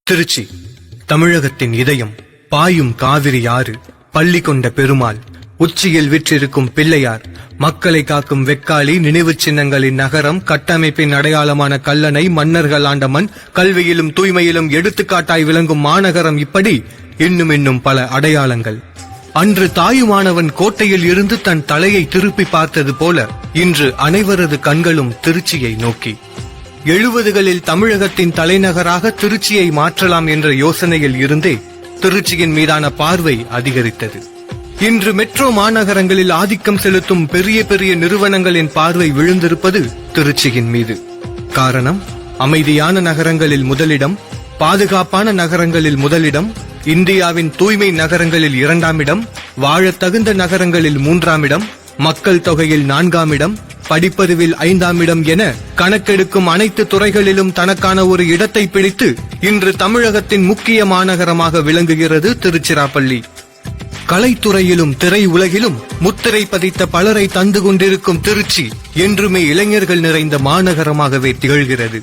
திருச்சி தமிழகத்தின் இதயம், பாயும் காவிரி ஆறு, பள்ளி கொண்ட பெருமாள், உச்சியில் விற்றிருக்கும் பிள்ளையார், மக்களை காக்கும் வெக்காளி, நினைவு சின்னங்களின் நகரம், கட்டமைப்பின் அடையாளமான கல்லணை, மன்னர்கள் ஆண்ட மண், கல்வியிலும் தூய்மையிலும் எடுத்துக்காட்டாய் விளங்கும் மாநகரம், இப்படி இன்னும் பல அடையாளங்கள். அன்று தாயுமானவன் கோட்டையில் இருந்து தன் தலையை திருப்பி பார்த்தது போல இன்று அனைவரது கண்களும் திருச்சியை நோக்கி. 70களில் தமிழகத்தின் தலைநகராக திருச்சியை மாற்றலாம் என்ற யோசனையில் இருந்தே திருச்சியின் மீதான பார்வை அதிகரித்தது. இன்று மெட்ரோ மாநகரங்களில் ஆதிக்கம் செலுத்தும் பெரிய நிறுவனங்களின் பார்வை விழுந்திருப்பது திருச்சியின் மீது. காரணம், அமைதியான நகரங்களில் முதலிடம், பாதுகாப்பான நகரங்களில் முதலிடம், இந்தியாவின் தூய்மை நகரங்களில் 2ஆம் இடம், வாழத் தகுந்த நகரங்களில் 3ஆம் இடம், மக்கள் தொகையில் 4ஆம் இடம், படிப்பறிவில் 5ஆம் இடம் என கணக்கெடுக்கும் அனைத்து துறைகளிலும் தனக்கான ஒரு இடத்தை பிடித்து இன்று தமிழகத்தின் முக்கிய மாநகரமாக விளங்குகிறது திருச்சிராப்பள்ளி. கலைத்துறையிலும் திரை உலகிலும் முத்திரை பதித்த பலரை தந்து கொண்டிருக்கும் திருச்சி என்றுமே இளைஞர்கள் நிறைந்த மாநகரமாகவே திகழ்கிறது.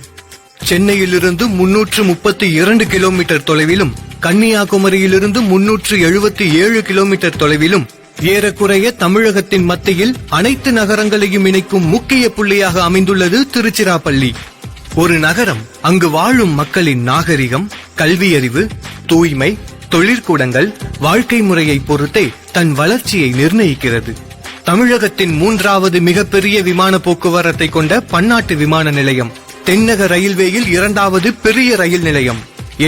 சென்னையிலிருந்து 332 கிலோமீட்டர் தொலைவிலும், கன்னியாகுமரியிலிருந்து 377 கிலோமீட்டர் தொலைவிலும், ஏறக்குறைய தமிழகத்தின் மத்தியில் அனைத்து நகரங்களையும் இணைக்கும் முக்கிய புள்ளியாக அமைந்துள்ளது திருச்சிராப்பள்ளி. ஒரு நகரம் அங்கு வாழும் மக்களின் நாகரிகம், கல்வியறிவு, தூய்மை, தொழிற்கூடங்கள், வாழ்க்கை முறையை பொறுத்தே தன் வளர்ச்சியை நிர்ணயிக்கிறது. தமிழகத்தின் 3வது மிகப்பெரிய விமான போக்குவரத்தை கொண்ட பன்னாட்டு விமான நிலையம், தென்னக ரயில்வேயில் 2வது பெரிய ரயில் நிலையம்,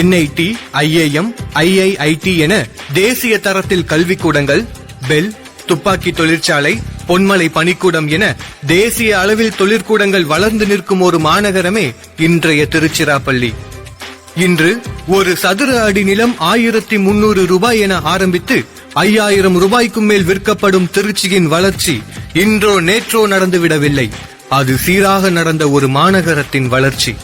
NIT, IIM, IIIT என தேசிய தரத்தில் கல்விக்கூடங்கள், பெல், துப்பாக்கி தொழிற்சாலை, பொன்மலை பணிக்கூடம் என தேசிய அளவில் தொழிற்கூடங்கள் வளர்ந்து நிற்கும் ஒரு மாநகரமே இன்றைய திருச்சிராப்பள்ளி. இன்று ஒரு சதுர அடி நிலம் 1300 ரூபாய் என ஆரம்பித்து 5000 ரூபாய்க்கும் மேல் விற்கப்படும் திருச்சியின் வளர்ச்சி இன்றோ நேற்றோ நடந்துவிடவில்லை. அது சீராக நடந்த ஒரு மாநகரத்தின் வளர்ச்சி.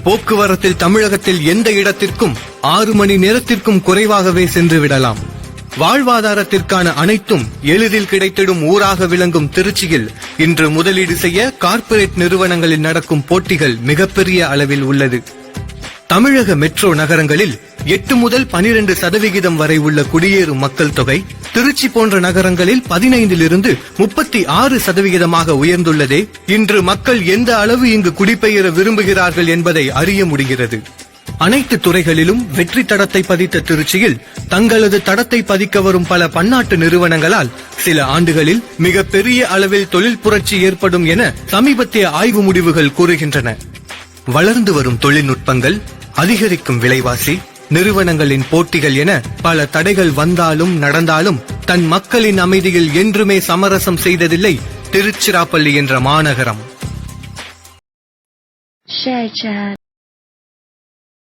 போக்குவரத்தில் தமிழகத்தில் எந்த இடத்திற்கும் 6 மணி நேரத்திற்கும் குறைவாகவே சென்று விடலாம். வாழ்வாதாரத்திற்கான அனைத்தும் எளிதில் கிடைத்திடும் ஊராக விளங்கும் திருச்சியில் இன்று முதலீடு செய்ய கார்ப்பரேட் நிறுவனங்களில் நடக்கும் போட்டிகள் மிகப்பெரிய அளவில் உள்ளது. தமிழக மெட்ரோ நகரங்களில் 8 முதல் 12% வரை உள்ள குடியேறும் மக்கள் தொகை திருச்சி போன்ற நகரங்களில் 15லிருந்து 36% உயர்ந்துள்ளதே இன்று மக்கள் எந்த அளவு இங்கு குடிபெயர விரும்புகிறார்கள் என்பதை அறிய முடிகிறது. அனைத்து துறைகளிலும் வெற்றி தடத்தை பதித்த திருச்சியில் தங்களது தடத்தை பதிக்க வரும் பல பன்னாட்டு நிறுவனங்களால் சில ஆண்டுகளில் மிகப்பெரிய அளவில் தொழில் புரட்சி ஏற்படும் என சமீபத்திய ஆய்வு முடிவுகள் கூறுகின்றன. வளர்ந்து வரும் தொழில்நுட்பங்கள், அதிகரிக்கும் விலைவாசி, நிறுவனங்களின் போட்டிகள் என பல தடைகள் வந்தாலும் நடந்தாலும் தன் மக்களின் அமைதியில் என்றுமே சமரசம் செய்ததில்லை திருச்சிராப்பள்ளி என்ற மாநகரம்.